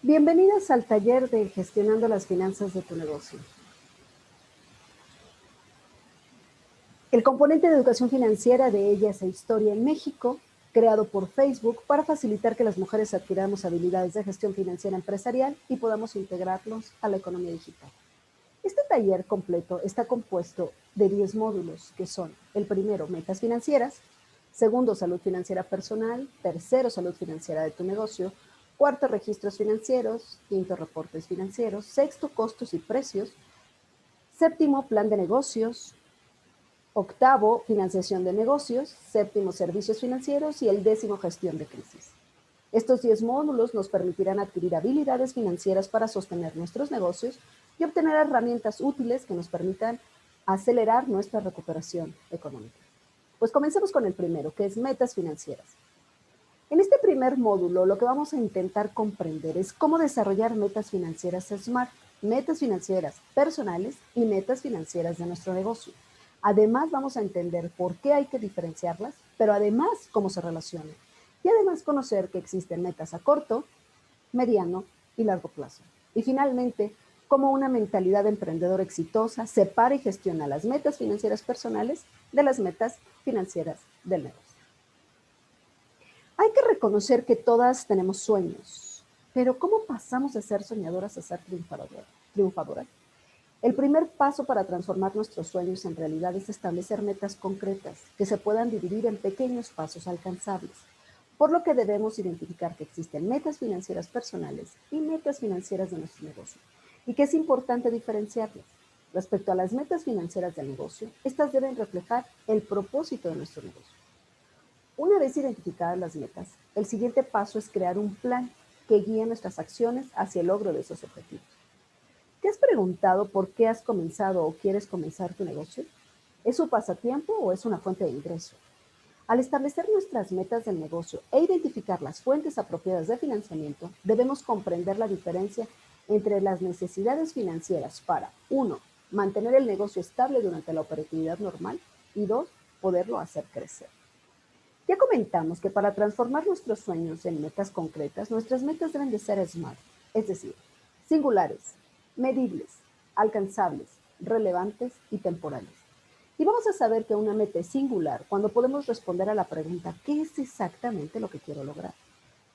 Bienvenidas al taller de Gestionando las finanzas de tu negocio. El componente de educación financiera de Ellas e Historia en México, creado por Facebook para facilitar que las mujeres adquiramos habilidades de gestión financiera empresarial y podamos integrarlos a la economía digital. Este taller completo está compuesto de 10 módulos, que son: el primero, metas financieras; segundo, salud financiera personal; tercero, salud financiera de tu negocio; cuarto, registros financieros; quinto, reportes financieros; sexto, costos y precios; séptimo, plan de negocios; octavo, financiación de negocios; séptimo, servicios financieros; y el décimo, gestión de crisis. Estos 10 módulos nos permitirán adquirir habilidades financieras para sostener nuestros negocios y obtener herramientas útiles que nos permitan acelerar nuestra recuperación económica. Pues comencemos con el primero, que es metas financieras. En este primer módulo, lo que vamos a intentar comprender es cómo desarrollar metas financieras SMART, metas financieras personales y metas financieras de nuestro negocio. Además, vamos a entender por qué hay que diferenciarlas, pero además cómo se relacionan. Y además conocer que existen metas a corto, mediano y largo plazo. Y finalmente, cómo una mentalidad de emprendedor exitosa separa y gestiona las metas financieras personales de las metas financieras del negocio. Hay que reconocer que todas tenemos sueños, pero ¿cómo pasamos de ser soñadoras a ser triunfadoras? El primer paso para transformar nuestros sueños en realidad es establecer metas concretas que se puedan dividir en pequeños pasos alcanzables, por lo que debemos identificar que existen metas financieras personales y metas financieras de nuestro negocio, y que es importante diferenciarlas. Respecto a las metas financieras del negocio, estas deben reflejar el propósito de nuestro negocio. Una vez identificadas las metas, el siguiente paso es crear un plan que guíe nuestras acciones hacia el logro de esos objetivos. ¿Te has preguntado por qué has comenzado o quieres comenzar tu negocio? ¿Es un pasatiempo o es una fuente de ingreso? Al establecer nuestras metas del negocio e identificar las fuentes apropiadas de financiamiento, debemos comprender la diferencia entre las necesidades financieras para: 1, mantener el negocio estable durante la operatividad normal, y 2, poderlo hacer crecer. Ya comentamos que para transformar nuestros sueños en metas concretas, nuestras metas deben de ser SMART, es decir, singulares, medibles, alcanzables, relevantes y temporales. Y vamos a saber que una meta es singular cuando podemos responder a la pregunta: ¿qué es exactamente lo que quiero lograr?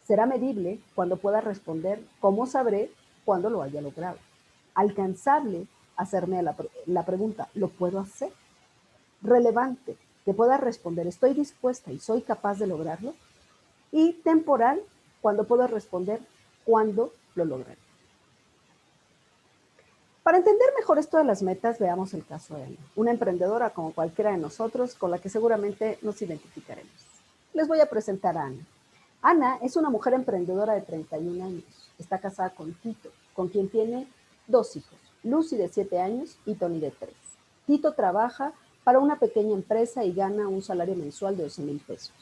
Será medible cuando pueda responder: ¿cómo sabré cuándo lo haya logrado? Alcanzable, hacerme la pregunta: ¿lo puedo hacer? Relevante, que pueda responder: estoy dispuesta y soy capaz de lograrlo. Y temporal, cuando puedo responder: ¿cuándo lo lograré? Para entender mejor esto de las metas, veamos el caso de Ana, una emprendedora como cualquiera de nosotros, con la que seguramente nos identificaremos. Les voy a presentar a Ana. Ana es una mujer emprendedora de 31 años. Está casada con Tito, con quien tiene 2 hijos, Lucy de 7 años y Tony de 3. Tito trabaja para una pequeña empresa y gana un salario mensual de 12,000 pesos.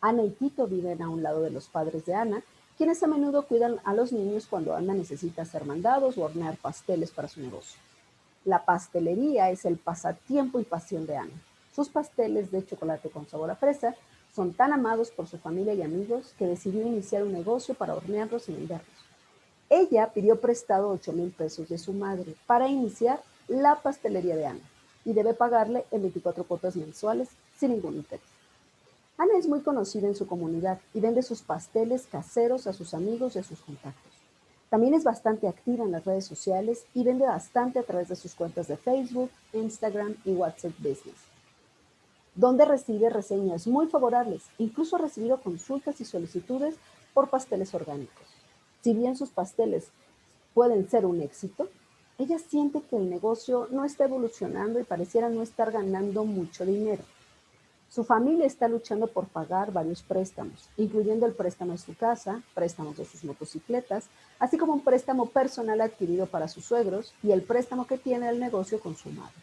Ana y Tito viven a un lado de los padres de Ana, quienes a menudo cuidan a los niños cuando Ana necesita hacer mandados o hornear pasteles para su negocio. La pastelería es el pasatiempo y pasión de Ana. Sus pasteles de chocolate con sabor a fresa son tan amados por su familia y amigos que decidió iniciar un negocio para hornearlos y venderlos. Ella pidió prestado 8,000 pesos de su madre para iniciar la pastelería de Ana y debe pagarle en 24 cuotas mensuales sin ningún interés. Ana es muy conocida en su comunidad y vende sus pasteles caseros a sus amigos y a sus contactos. También es bastante activa en las redes sociales y vende bastante a través de sus cuentas de Facebook, Instagram y WhatsApp Business, donde recibe reseñas muy favorables. Incluso ha recibido consultas y solicitudes por pasteles orgánicos. Si bien sus pasteles pueden ser un éxito, ella siente que el negocio no está evolucionando y pareciera no estar ganando mucho dinero. Su familia está luchando por pagar varios préstamos, incluyendo el préstamo de su casa, préstamos de sus motocicletas, así como un préstamo personal adquirido para sus suegros y el préstamo que tiene el negocio con su madre.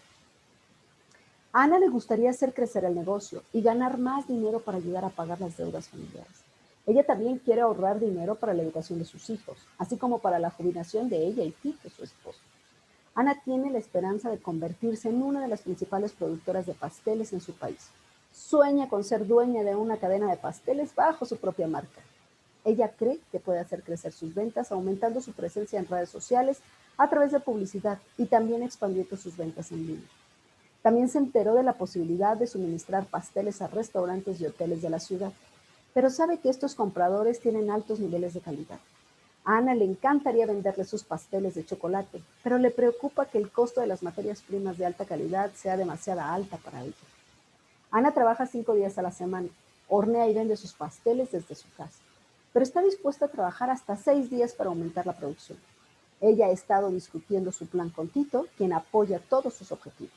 A Ana le gustaría hacer crecer el negocio y ganar más dinero para ayudar a pagar las deudas familiares. Ella también quiere ahorrar dinero para la educación de sus hijos, así como para la jubilación de ella y Tito, su esposo. Ana tiene la esperanza de convertirse en una de las principales productoras de pasteles en su país. Sueña con ser dueña de una cadena de pasteles bajo su propia marca. Ella cree que puede hacer crecer sus ventas aumentando su presencia en redes sociales a través de publicidad y también expandiendo sus ventas en línea. También se enteró de la posibilidad de suministrar pasteles a restaurantes y hoteles de la ciudad, pero sabe que estos compradores tienen altos niveles de calidad. A Ana le encantaría venderle sus pasteles de chocolate, pero le preocupa que el costo de las materias primas de alta calidad sea demasiado alta para ella. Ana trabaja 5 días a la semana, hornea y vende sus pasteles desde su casa, pero está dispuesta a trabajar hasta 6 días para aumentar la producción. Ella ha estado discutiendo su plan con Tito, quien apoya todos sus objetivos.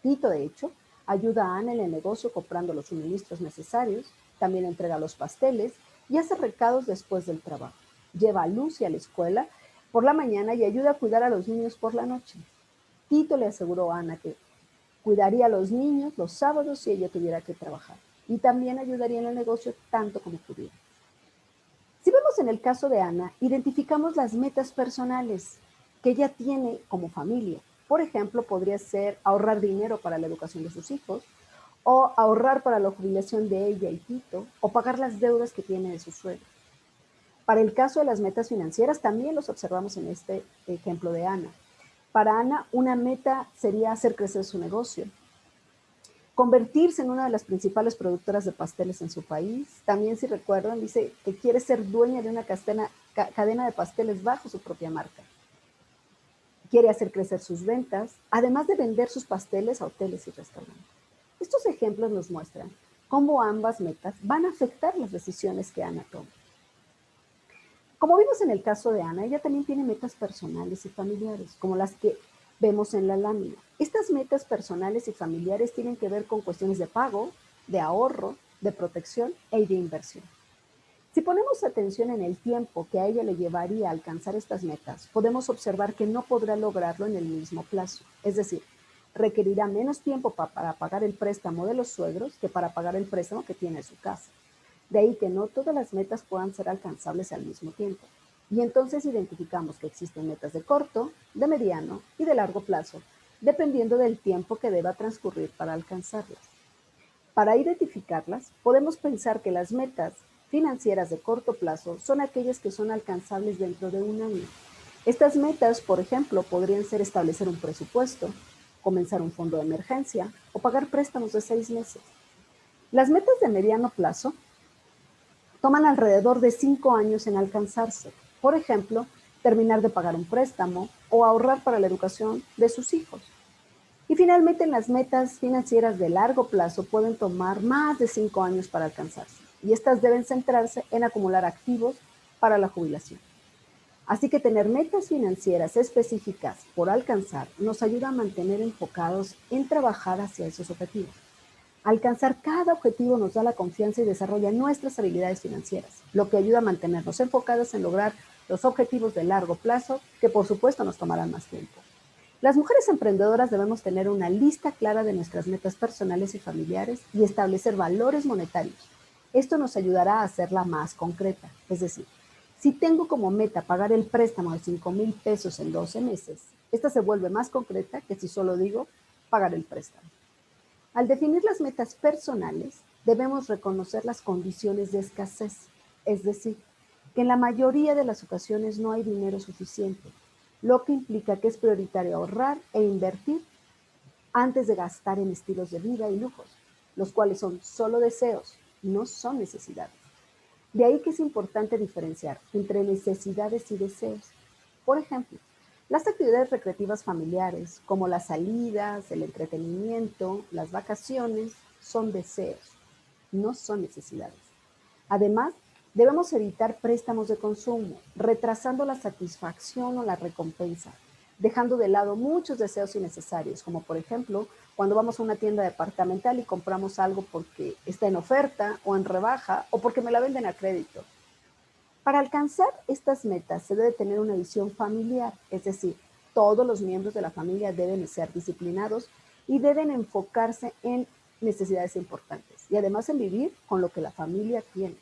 Tito, de hecho, ayuda a Ana en el negocio comprando los suministros necesarios, también entrega los pasteles y hace recados después del trabajo. Lleva a Lucy a la escuela por la mañana y ayuda a cuidar a los niños por la noche. Tito le aseguró a Ana que cuidaría a los niños los sábados si ella tuviera que trabajar y también ayudaría en el negocio tanto como pudiera. Si vemos en el caso de Ana, identificamos las metas personales que ella tiene como familia. Por ejemplo, podría ser ahorrar dinero para la educación de sus hijos, o ahorrar para la jubilación de ella y Tito, o pagar las deudas que tiene de su suegro. Para el caso de las metas financieras, también los observamos en este ejemplo de Ana. Para Ana, una meta sería hacer crecer su negocio, convertirse en una de las principales productoras de pasteles en su país. También, si recuerdan, dice que quiere ser dueña de una cadena de pasteles bajo su propia marca. Quiere hacer crecer sus ventas, además de vender sus pasteles a hoteles y restaurantes. Estos ejemplos nos muestran cómo ambas metas van a afectar las decisiones que Ana toma. Como vimos en el caso de Ana, ella también tiene metas personales y familiares, como las que vemos en la lámina. Estas metas personales y familiares tienen que ver con cuestiones de pago, de ahorro, de protección y de inversión. Si ponemos atención en el tiempo que a ella le llevaría a alcanzar estas metas, podemos observar que no podrá lograrlo en el mismo plazo. Es decir, requerirá menos tiempo para pagar el préstamo de los suegros que para pagar el préstamo que tiene su casa. De ahí que no todas las metas puedan ser alcanzables al mismo tiempo. Y entonces identificamos que existen metas de corto, de mediano y de largo plazo, dependiendo del tiempo que deba transcurrir para alcanzarlas. Para identificarlas, podemos pensar que las metas financieras de corto plazo son aquellas que son alcanzables dentro de un año. Estas metas, por ejemplo, podrían ser establecer un presupuesto, comenzar un fondo de emergencia o pagar préstamos de 6 meses. Las metas de mediano plazo toman alrededor de 5 años en alcanzarse. Por ejemplo, terminar de pagar un préstamo o ahorrar para la educación de sus hijos. Y finalmente, las metas financieras de largo plazo pueden tomar más de 5 años para alcanzarse, y estas deben centrarse en acumular activos para la jubilación. Así que tener metas financieras específicas por alcanzar nos ayuda a mantener enfocados en trabajar hacia esos objetivos. Alcanzar cada objetivo nos da la confianza y desarrolla nuestras habilidades financieras, lo que ayuda a mantenernos enfocados en lograr los objetivos de largo plazo, que por supuesto nos tomarán más tiempo. Las mujeres emprendedoras debemos tener una lista clara de nuestras metas personales y familiares y establecer valores monetarios. Esto nos ayudará a hacerla más concreta. Es decir, si tengo como meta pagar el préstamo de 5,000 pesos en 12 meses, esta se vuelve más concreta que si solo digo pagar el préstamo. Al definir las metas personales, debemos reconocer las condiciones de escasez, es decir, que en la mayoría de las ocasiones no hay dinero suficiente, lo que implica que es prioritario ahorrar e invertir antes de gastar en estilos de vida y lujos, los cuales son solo deseos, no son necesidades. De ahí que es importante diferenciar entre necesidades y deseos. Por ejemplo, las actividades recreativas familiares, como las salidas, el entretenimiento, las vacaciones, son deseos, no son necesidades. Además, debemos evitar préstamos de consumo, retrasando la satisfacción o la recompensa, dejando de lado muchos deseos innecesarios, como por ejemplo, cuando vamos a una tienda departamental y compramos algo porque está en oferta o en rebaja o porque me la venden a crédito. Para alcanzar estas metas se debe tener una visión familiar, es decir, todos los miembros de la familia deben ser disciplinados y deben enfocarse en necesidades importantes y además en vivir con lo que la familia tiene.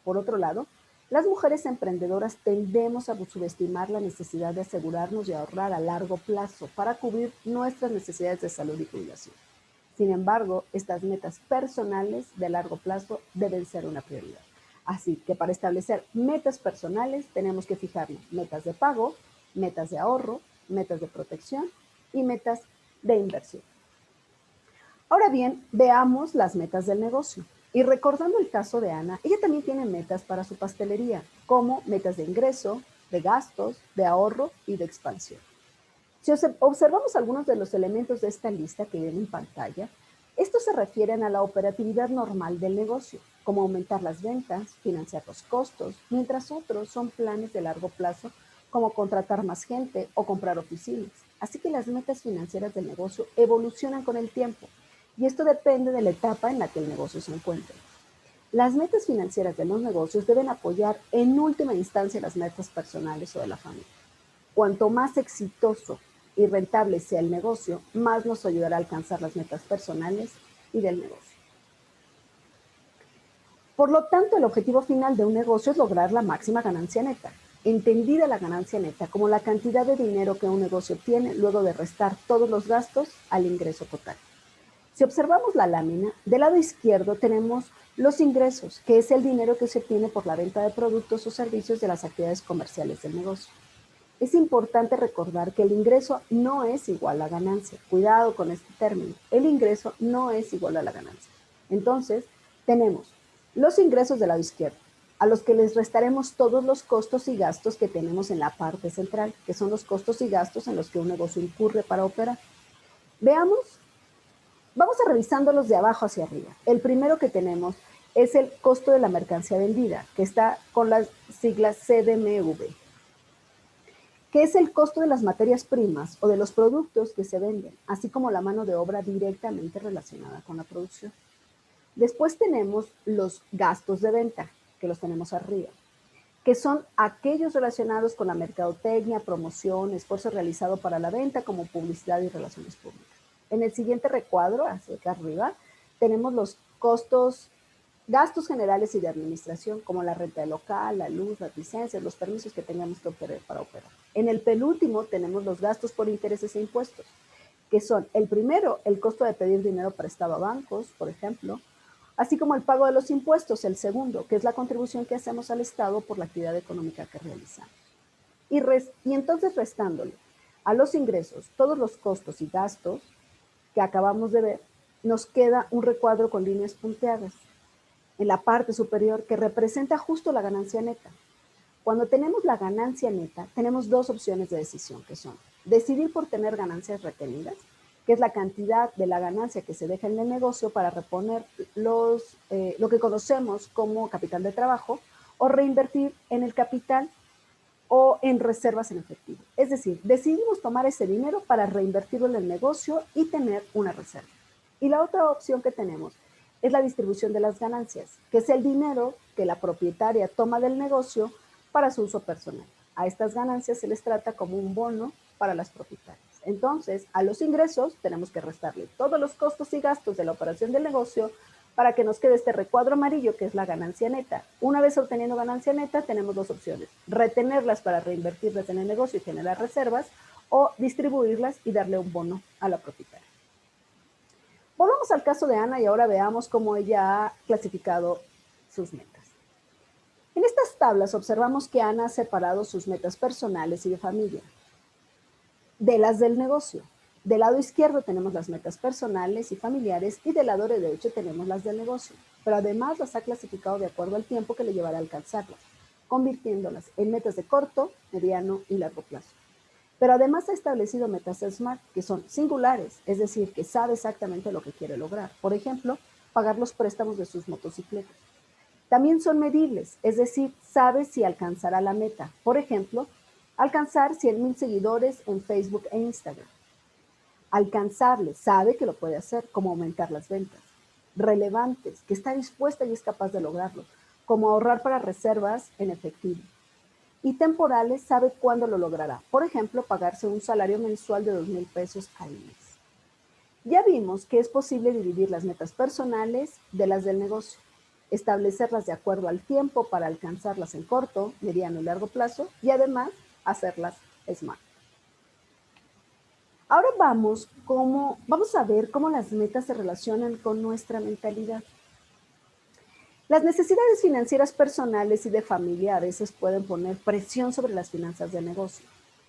Por otro lado, las mujeres emprendedoras tendemos a subestimar la necesidad de asegurarnos y ahorrar a largo plazo para cubrir nuestras necesidades de salud y jubilación. Sin embargo, estas metas personales de largo plazo deben ser una prioridad. Así que para establecer metas personales tenemos que fijarnos metas de pago, metas de ahorro, metas de protección y metas de inversión. Ahora bien, veamos las metas del negocio. Y recordando el caso de Ana, ella también tiene metas para su pastelería, como metas de ingreso, de gastos, de ahorro y de expansión. Si observamos algunos de los elementos de esta lista que ven en pantalla, estos se refieren a la operatividad normal del negocio, como aumentar las ventas, financiar los costos, mientras otros son planes de largo plazo, como contratar más gente o comprar oficinas. Así que las metas financieras del negocio evolucionan con el tiempo, y esto depende de la etapa en la que el negocio se encuentre. Las metas financieras de los negocios deben apoyar en última instancia las metas personales o de la familia. Cuanto más exitoso y rentable sea el negocio, más nos ayudará a alcanzar las metas personales y del negocio. Por lo tanto, el objetivo final de un negocio es lograr la máxima ganancia neta, entendida la ganancia neta como la cantidad de dinero que un negocio obtiene luego de restar todos los gastos al ingreso total. Si observamos la lámina, del lado izquierdo tenemos los ingresos, que es el dinero que se obtiene por la venta de productos o servicios de las actividades comerciales del negocio. Es importante recordar que el ingreso no es igual a ganancia. Cuidado con este término. El ingreso no es igual a la ganancia. Entonces, tenemos los ingresos del lado izquierdo, a los que les restaremos todos los costos y gastos que tenemos en la parte central, que son los costos y gastos en los que un negocio incurre para operar. Veamos, vamos a revisándolos de abajo hacia arriba. El primero que tenemos es el costo de la mercancía vendida, que está con las siglas CDMV, que es el costo de las materias primas o de los productos que se venden, así como la mano de obra directamente relacionada con la producción. Después tenemos los gastos de venta, que los tenemos arriba, que son aquellos relacionados con la mercadotecnia, promoción, esfuerzo realizado para la venta, como publicidad y relaciones públicas. En el siguiente recuadro, hacia acá arriba, tenemos los costos, gastos generales y de administración, como la renta de local, la luz, las licencias, los permisos que tengamos que obtener para operar. En el penúltimo tenemos los gastos por intereses e impuestos, que son el primero, el costo de pedir dinero prestado a bancos, por ejemplo, así como el pago de los impuestos, el segundo, que es la contribución que hacemos al Estado por la actividad económica que realizamos. Y entonces restándole a los ingresos todos los costos y gastos que acabamos de ver, nos queda un recuadro con líneas punteadas en la parte superior que representa justo la ganancia neta. Cuando tenemos la ganancia neta, tenemos dos opciones de decisión, que son decidir por tener ganancias retenidas, que es la cantidad de la ganancia que se deja en el negocio para reponer lo que conocemos como capital de trabajo, o reinvertir en el capital o en reservas en efectivo. Es decir, decidimos tomar ese dinero para reinvertirlo en el negocio y tener una reserva. Y la otra opción que tenemos es la distribución de las ganancias, que es el dinero que la propietaria toma del negocio para su uso personal. A estas ganancias se les trata como un bono para las propietarias. Entonces, a los ingresos tenemos que restarle todos los costos y gastos de la operación del negocio para que nos quede este recuadro amarillo, que es la ganancia neta. Una vez obteniendo ganancia neta, tenemos dos opciones: retenerlas para reinvertirlas en el negocio y generar reservas, o distribuirlas y darle un bono a la propietaria. Volvamos al caso de Ana y ahora veamos cómo ella ha clasificado sus metas. En estas tablas observamos que Ana ha separado sus metas personales y de familia de las del negocio. Del lado izquierdo tenemos las metas personales y familiares y del lado derecho tenemos las del negocio, pero además las ha clasificado de acuerdo al tiempo que le llevará a alcanzarlas, convirtiéndolas en metas de corto, mediano y largo plazo. Pero además ha establecido metas SMART, que son singulares, es decir, que sabe exactamente lo que quiere lograr. Por ejemplo, pagar los préstamos de sus motocicletas. También son medibles, es decir, sabe si alcanzará la meta. Por ejemplo, alcanzar 100,000 seguidores en Facebook e Instagram. Alcanzable, sabe que lo puede hacer, como aumentar las ventas. Relevantes, que está dispuesta y es capaz de lograrlo, como ahorrar para reservas en efectivo. Y temporales, sabe cuándo lo logrará. Por ejemplo, pagarse un salario mensual de 2,000 pesos al mes. Ya vimos que es posible dividir las metas personales de las del negocio, establecerlas de acuerdo al tiempo para alcanzarlas en corto, mediano y largo plazo, y además hacerlas SMART. Ahora vamos a ver cómo las metas se relacionan con nuestra mentalidad. Las necesidades financieras personales y de familia a veces pueden poner presión sobre las finanzas del negocio.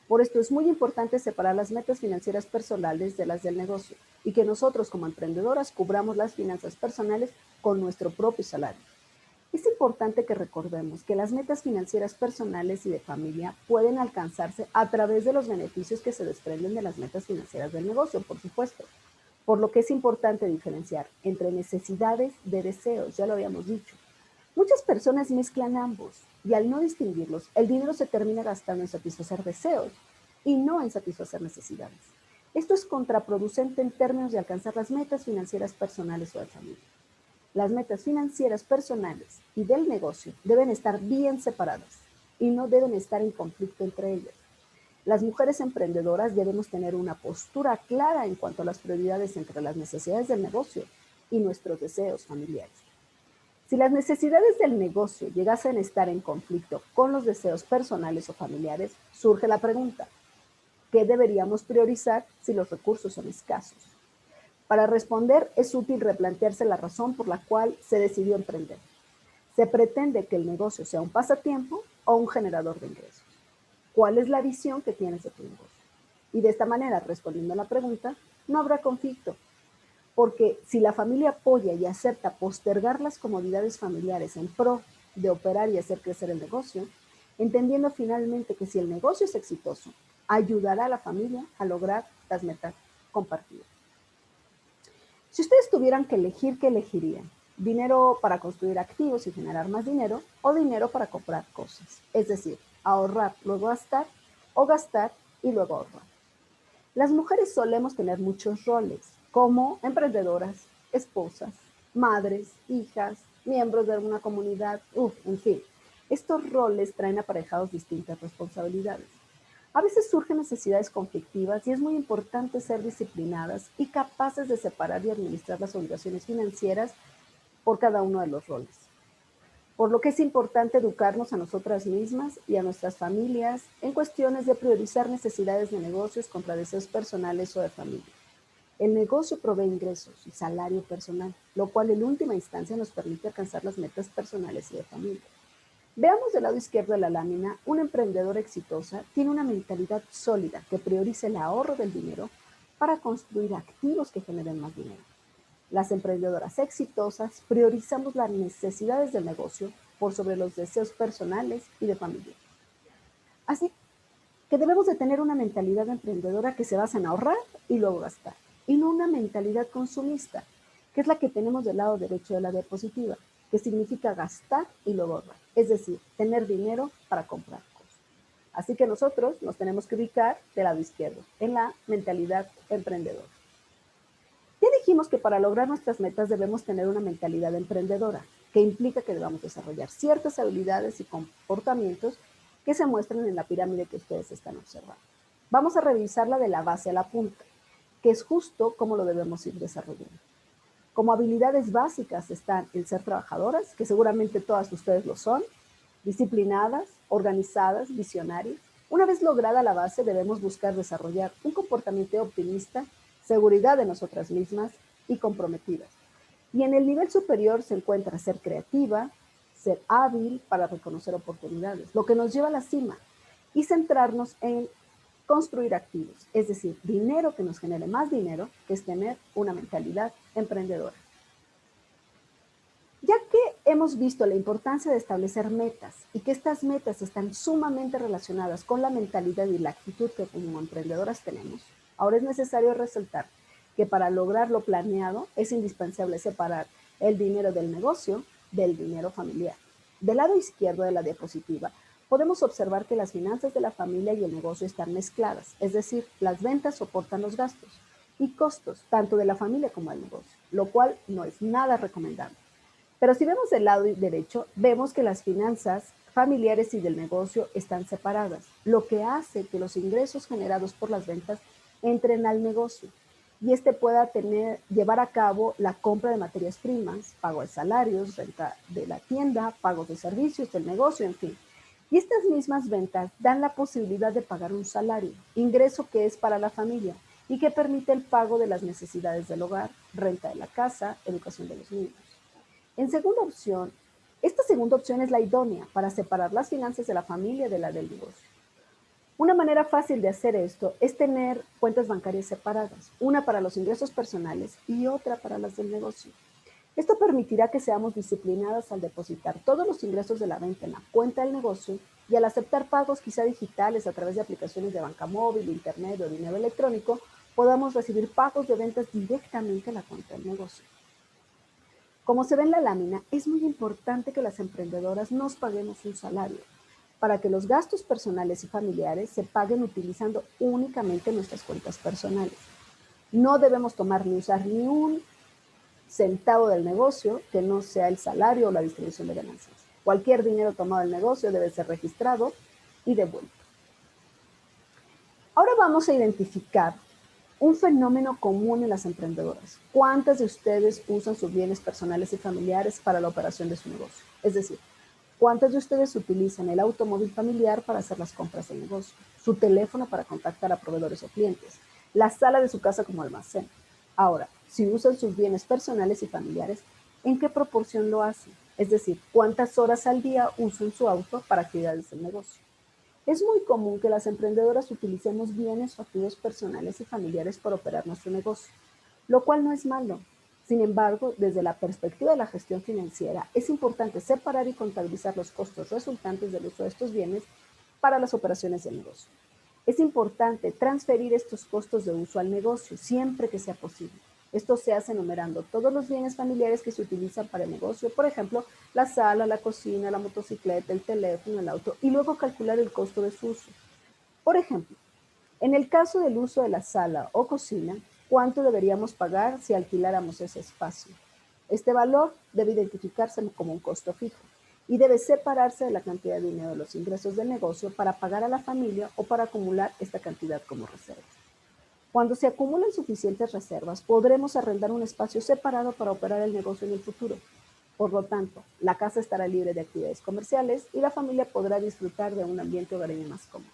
Por esto es muy importante separar las metas financieras personales de las del negocio y que nosotros como emprendedoras cubramos las finanzas personales con nuestro propio salario. Es importante que recordemos que las metas financieras personales y de familia pueden alcanzarse a través de los beneficios que se desprenden de las metas financieras del negocio, por supuesto. Por lo que es importante diferenciar entre necesidades de deseos, ya lo habíamos dicho. Muchas personas mezclan ambos y al no distinguirlos, el dinero se termina gastando en satisfacer deseos y no en satisfacer necesidades. Esto es contraproducente en términos de alcanzar las metas financieras personales o de familia. Las metas financieras personales y del negocio deben estar bien separadas y no deben estar en conflicto entre ellas. Las mujeres emprendedoras debemos tener una postura clara en cuanto a las prioridades entre las necesidades del negocio y nuestros deseos familiares. Si las necesidades del negocio llegasen a estar en conflicto con los deseos personales o familiares, surge la pregunta, ¿qué deberíamos priorizar si los recursos son escasos? Para responder es útil replantearse la razón por la cual se decidió emprender. ¿Se pretende que el negocio sea un pasatiempo o un generador de ingresos? ¿Cuál es la visión que tienes de tu negocio? Y de esta manera, respondiendo a la pregunta, no habrá conflicto, porque si la familia apoya y acepta postergar las comodidades familiares en pro de operar y hacer crecer el negocio, entendiendo finalmente que si el negocio es exitoso, ayudará a la familia a lograr las metas compartidas. Si ustedes tuvieran que elegir, ¿qué elegirían? ¿Dinero para construir activos y generar más dinero o dinero para comprar cosas? Es decir, ahorrar, luego gastar o gastar y luego ahorrar. Las mujeres solemos tener muchos roles, como emprendedoras, esposas, madres, hijas, miembros de alguna comunidad, en fin. Estos roles traen aparejados distintas responsabilidades. A veces surgen necesidades conflictivas y es muy importante ser disciplinadas y capaces de separar y administrar las obligaciones financieras por cada uno de los roles. Por lo que es importante educarnos a nosotras mismas y a nuestras familias en cuestiones de priorizar necesidades de negocios contra deseos personales o de familia. El negocio provee ingresos y salario personal, lo cual en última instancia nos permite alcanzar las metas personales y de familia. Veamos del lado izquierdo de la lámina, una emprendedora exitosa tiene una mentalidad sólida que prioriza el ahorro del dinero para construir activos que generen más dinero. Las emprendedoras exitosas priorizamos las necesidades del negocio por sobre los deseos personales y de familia. Así que debemos de tener una mentalidad emprendedora que se basa en ahorrar y luego gastar, y no una mentalidad consumista, que es la que tenemos del lado derecho de la diapositiva, que significa gastar y luego ahorrar, es decir, tener dinero para comprar cosas. Así que nosotros nos tenemos que ubicar del lado izquierdo, en la mentalidad emprendedora. Ya dijimos que para lograr nuestras metas debemos tener una mentalidad emprendedora, que implica que debamos desarrollar ciertas habilidades y comportamientos que se muestran en la pirámide que ustedes están observando. Vamos a revisarla de la base a la punta, que es justo cómo lo debemos ir desarrollando. Como habilidades básicas están el ser trabajadoras, que seguramente todas ustedes lo son, disciplinadas, organizadas, visionarias. Una vez lograda la base, debemos buscar desarrollar un comportamiento optimista, seguridad de nosotras mismas y comprometidas. Y en el nivel superior se encuentra ser creativa, ser hábil para reconocer oportunidades, lo que nos lleva a la cima, y centrarnos en construir activos, es decir, dinero que nos genere más dinero, que es tener una mentalidad emprendedora. Ya que hemos visto la importancia de establecer metas y que estas metas están sumamente relacionadas con la mentalidad y la actitud que como emprendedoras tenemos, ahora es necesario resaltar que para lograr lo planeado es indispensable separar el dinero del negocio del dinero familiar. Del lado izquierdo de la diapositiva podemos observar que las finanzas de la familia y el negocio están mezcladas, es decir, las ventas soportan los gastos y costos tanto de la familia como del negocio, lo cual no es nada recomendable. Pero si vemos del lado derecho, vemos que las finanzas familiares y del negocio están separadas, lo que hace que los ingresos generados por las ventas entren al negocio y este pueda llevar a cabo la compra de materias primas, pago de salarios, renta de la tienda, pagos de servicios del negocio, en fin. Y estas mismas ventas dan la posibilidad de pagar un salario, ingreso que es para la familia y que permite el pago de las necesidades del hogar, renta de la casa, educación de los niños. En segunda opción, Esta segunda opción es la idónea para separar las finanzas de la familia de la del negocio. Una manera fácil de hacer esto es tener cuentas bancarias separadas, una para los ingresos personales y otra para las del negocio. Esto permitirá que seamos disciplinadas al depositar todos los ingresos de la venta en la cuenta del negocio y al aceptar pagos quizá digitales a través de aplicaciones de banca móvil, internet o dinero electrónico, podamos recibir pagos de ventas directamente a la cuenta del negocio. Como se ve en la lámina, es muy importante que las emprendedoras nos paguemos un salario para que los gastos personales y familiares se paguen utilizando únicamente nuestras cuentas personales. No debemos tomar ni usar ni un centavo del negocio que no sea el salario o la distribución de ganancias. Cualquier dinero tomado del negocio debe ser registrado y devuelto. Ahora vamos a identificar un fenómeno común en las emprendedoras. ¿Cuántas de ustedes usan sus bienes personales y familiares para la operación de su negocio? Es decir, ¿cuántas de ustedes utilizan el automóvil familiar para hacer las compras del negocio? Su teléfono para contactar a proveedores o clientes, la sala de su casa como almacén. Ahora, si usan sus bienes personales y familiares, ¿en qué proporción lo hacen? Es decir, ¿cuántas horas al día usan su auto para actividades del negocio? Es muy común que las emprendedoras utilicemos bienes o activos personales y familiares para operar nuestro negocio, lo cual no es malo. Sin embargo, desde la perspectiva de la gestión financiera, es importante separar y contabilizar los costos resultantes del uso de estos bienes para las operaciones del negocio. Es importante transferir estos costos de uso al negocio siempre que sea posible. Esto se hace enumerando todos los bienes familiares que se utilizan para el negocio, por ejemplo, la sala, la cocina, la motocicleta, el teléfono, el auto, y luego calcular el costo de su uso. Por ejemplo, en el caso del uso de la sala o cocina, ¿cuánto deberíamos pagar si alquiláramos ese espacio? Este valor debe identificarse como un costo fijo y debe separarse de la cantidad de dinero de los ingresos del negocio para pagar a la familia o para acumular esta cantidad como reserva. Cuando se acumulan suficientes reservas, podremos arrendar un espacio separado para operar el negocio en el futuro. Por lo tanto, la casa estará libre de actividades comerciales y la familia podrá disfrutar de un ambiente hogareño más cómodo.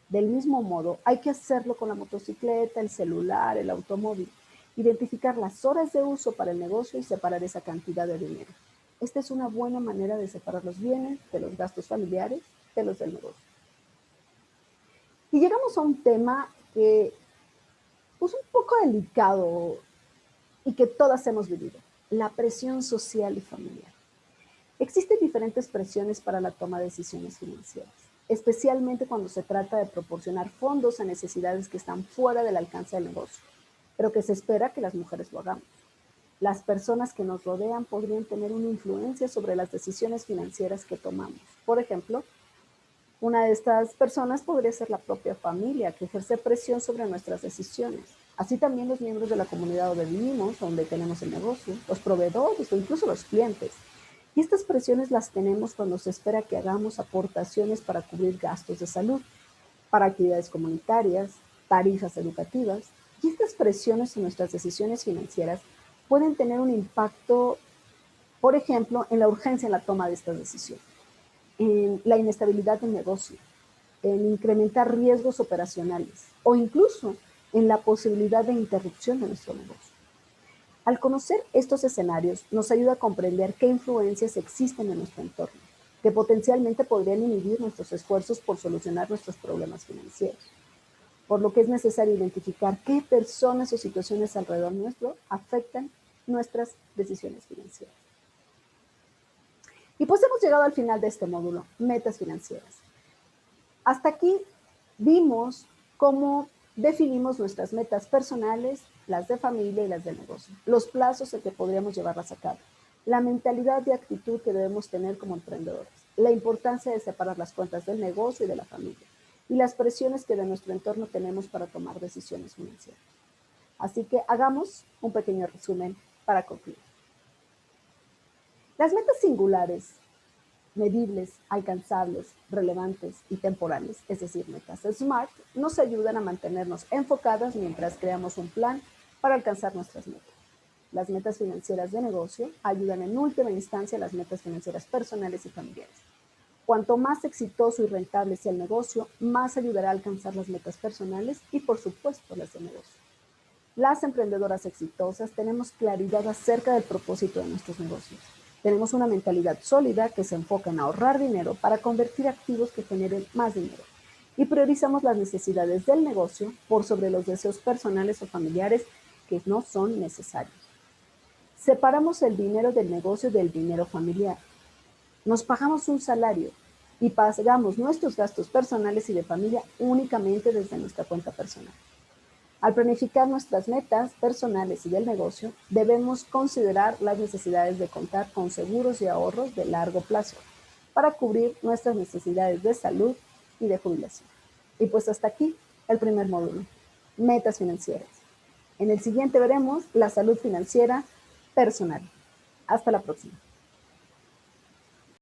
Del mismo modo, hay que hacerlo con la motocicleta, el celular, el automóvil. Identificar las horas de uso para el negocio y separar esa cantidad de dinero. Esta es una buena manera de separar los bienes de los gastos familiares de los del negocio. Y llegamos a un tema que es un poco delicado y que todas hemos vivido, la presión social y familiar. Existen diferentes presiones para la toma de decisiones financieras, especialmente cuando se trata de proporcionar fondos a necesidades que están fuera del alcance del negocio, pero que se espera que las mujeres lo hagamos. Las personas que nos rodean podrían tener una influencia sobre las decisiones financieras que tomamos. Por ejemplo, una de estas personas podría ser la propia familia, que ejerce presión sobre nuestras decisiones. Así también los miembros de la comunidad donde vivimos, donde tenemos el negocio, los proveedores o incluso los clientes. Y estas presiones las tenemos cuando se espera que hagamos aportaciones para cubrir gastos de salud, para actividades comunitarias, tarifas educativas. Y estas presiones en nuestras decisiones financieras pueden tener un impacto, por ejemplo, en la urgencia en la toma de estas decisiones, en la inestabilidad del negocio, en incrementar riesgos operacionales o incluso en la posibilidad de interrupción de nuestro negocio. Al conocer estos escenarios, nos ayuda a comprender qué influencias existen en nuestro entorno, que potencialmente podrían inhibir nuestros esfuerzos por solucionar nuestros problemas financieros. Por lo que es necesario identificar qué personas o situaciones alrededor nuestro afectan nuestras decisiones financieras. Y pues hemos llegado al final de este módulo, metas financieras. Hasta aquí vimos cómo definimos nuestras metas personales, las de familia y las del negocio, los plazos en que podríamos llevarlas a cabo, la mentalidad y actitud que debemos tener como emprendedores, la importancia de separar las cuentas del negocio y de la familia, y las presiones que de nuestro entorno tenemos para tomar decisiones financieras. Así que hagamos un pequeño resumen para concluir. Las metas singulares, medibles, alcanzables, relevantes y temporales, es decir, metas SMART, nos ayudan a mantenernos enfocadas mientras creamos un plan para alcanzar nuestras metas. Las metas financieras de negocio ayudan en última instancia a las metas financieras personales y familiares. Cuanto más exitoso y rentable sea el negocio, más ayudará a alcanzar las metas personales y, por supuesto, las de negocio. Las emprendedoras exitosas tenemos claridad acerca del propósito de nuestros negocios. Tenemos una mentalidad sólida que se enfoca en ahorrar dinero para convertir activos que generen más dinero. Y priorizamos las necesidades del negocio por sobre los deseos personales o familiares que no son necesarios. Separamos el dinero del negocio del dinero familiar. Nos pagamos un salario y pagamos nuestros gastos personales y de familia únicamente desde nuestra cuenta personal. Al planificar nuestras metas personales y del negocio, debemos considerar las necesidades de contar con seguros y ahorros de largo plazo para cubrir nuestras necesidades de salud y de jubilación. Y pues hasta aquí el primer módulo, metas financieras. En el siguiente veremos la salud financiera personal. Hasta la próxima.